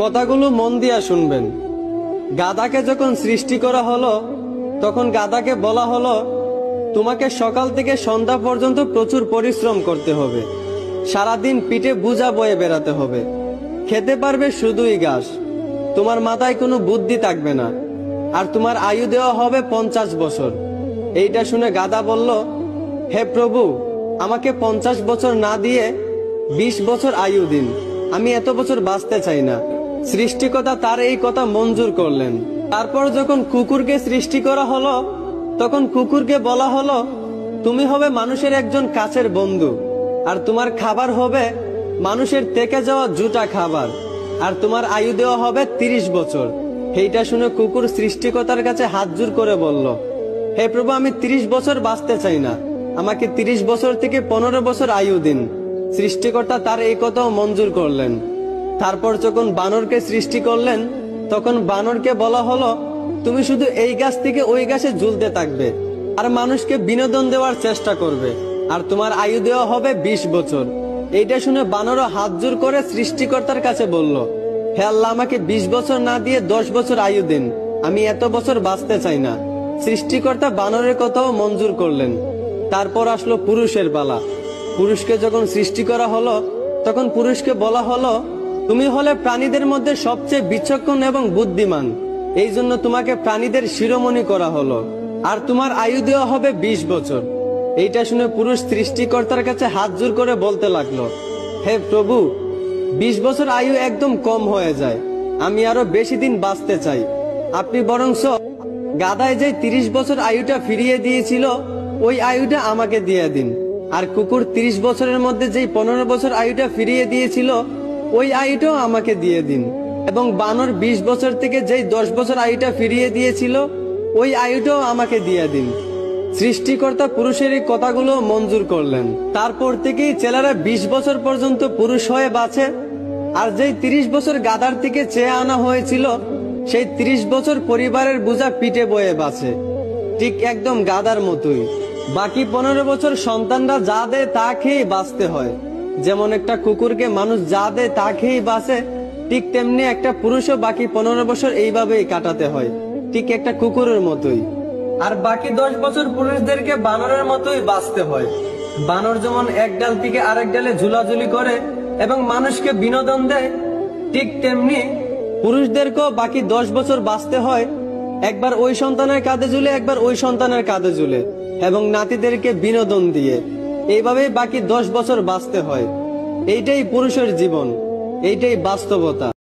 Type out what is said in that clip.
কথাগুলো মন দিয়া শুনবেন। গাধাকে যখন সৃষ্টি করা হলো তখন গাধাকে বলা হলো, তোমাকে সকাল থেকে সন্ধ্যা পর্যন্ত প্রচুর পরিশ্রম করতে হবে, সারাদিন পিঠে বোঝা বয়ে বেড়াতে হবে, খেতে পারবে শুধুই ঘাস, তোমার মাথায় কোনো বুদ্ধি থাকবে না, আর তোমার আয়ু দেওয়া হবে 50 বছর। এইটা শুনে গাধা বলল, হে প্রভু, আমাকে 50 বছর না দিয়ে 20 বছর আয়ু দিন, আমি এত বছর বাঁচতে চাই না। সৃষ্টিকর্তা তার এই কথা মঞ্জুর করলেন। তারপর যখন কুকুরকে সৃষ্টি করা হলো তখন কুকুরকে বলা হলো, তুমি হবে মানুষের একজন কাছের বন্ধু, আর তোমার খাবার হবে মানুষের থেকে যাওয়া জুটা খাবার, আর তোমার আয়ু দেওয়া হবে 30 বছর। এইটা শুনে কুকুর সৃষ্টিকর্তার কাছে হাত জোড় করে বলল, হে প্রভু, আমি 30 বছর বাঁচতে চাই না, আমাকে 30 বছর থেকে 15 বছর আয়ু দিন। সৃষ্টিকর্তা তার এই কথাও মঞ্জুর করলেন। তারপর যখন বানরকে সৃষ্টি করলেন তখন বানরকে বলা হলো, তুমি শুধু এই গাছ থেকে ওই গাছে ঝুলতে থাকবে আর মানুষকে বিনোদন দেওয়ার চেষ্টা করবে, আর তোমার আয়ু দেওয়া হবে 20 বছর। এইটা শুনে বানরও হাত জোড় করে সৃষ্টিকর্তার কাছে বলল, হে আল্লাহ, আমাকে 20 বছর না দিয়ে 10 বছর আয়ু দিন, আমি এত বছর বাঁচতে চাই না। সৃষ্টিকর্তা বানরের কথাও মঞ্জুর করলেন। তারপর আসলো পুরুষের পালা। পুরুষকে যখন সৃষ্টি করা হলো তখন পুরুষকে বলা হলো, তুমি হলে প্রাণীদের মধ্যে সবচেয়ে বিচক্ষণ এবং বুদ্ধিমান, এই জন্য তোমাকে প্রাণীদের শিরোমণি করা হলো, আর তোমার আয়ু দেওয়া হবে 20 বছর। এইটা শুনে পুরুষ সৃষ্টিকর্তার কাছে হাত জোড় করে বলতে লাগলো, হে প্রভু, 20 বছর আয়ু একদম কম হয়ে যায়, আমি আরো বেশি দিন বাঁচতে চাই, আপনি বরংস গাধায় যে 30 বছর আয়ুটা ফিরিয়ে দিয়েছিল ওই আয়ুটা আমাকে দিয়ে দিন, আর কুকুর 30 বছরের মধ্যে যেই 15 বছর আয়ুটা ফিরিয়ে দিয়েছিল ওই আয়ুটাও আমাকে দিয়ে দিন, এবং বানর 20 বছর থেকে যেই 10 বছর আয়ুটা ফিরিয়ে দিয়েছিল ওই আয়ুটাও আমাকে দিয়ে দিন। সৃষ্টিকর্তা পুরুষের এই কথাগুলো মঞ্জুর করলেন। তারপর থেকেই ছেলেরা 20 বছর পর্যন্ত পুরুষ হয়ে বাঁচে, আর যেই 30 বছর গাধার থেকে চেয়ে আনা হয়েছিল সেই 30 বছর পরিবারের বোঝা পিঠে বয়ে বাঁচে, ঠিক একদম গাধার মতোই। বাকি 15 বছর সন্তানরা যা দেয় তা খেয়েই বাঁচতে হয়। যেমন একটা কুকুরকে মানুষ যা দেয় তা খেয়েই বাঁচে, ঠিক তেমনি একটা পুরুষও বাকি 15 বছর এইভাবেই কাটাতে হয়, ঠিক একটা কুকুরের মতোই। আর বাকি 10 বছর পুরুষদেরকে বানরের মতোই বাঁচতে হয়। বানর যেমন এক ডাল থেকে আরেক ডালে ঝুলাঝুলি করে এবং মানুষকে বিনোদন দেয়, ঠিক তেমনি পুরুষদেরকেও বাকি 10 বছর বাঁচতে হয়, একবার ওই সন্তানের কাঁধে ঝুলে একবার ওই সন্তানের কাঁধে ঝুলে, এবং নাতিদেরকে বিনোদন দিয়ে এইভাবেই বাকি 10 বছর বাঁচতে হয়। এইটাই পুরুষের জীবন, এইটাই বাস্তবতা।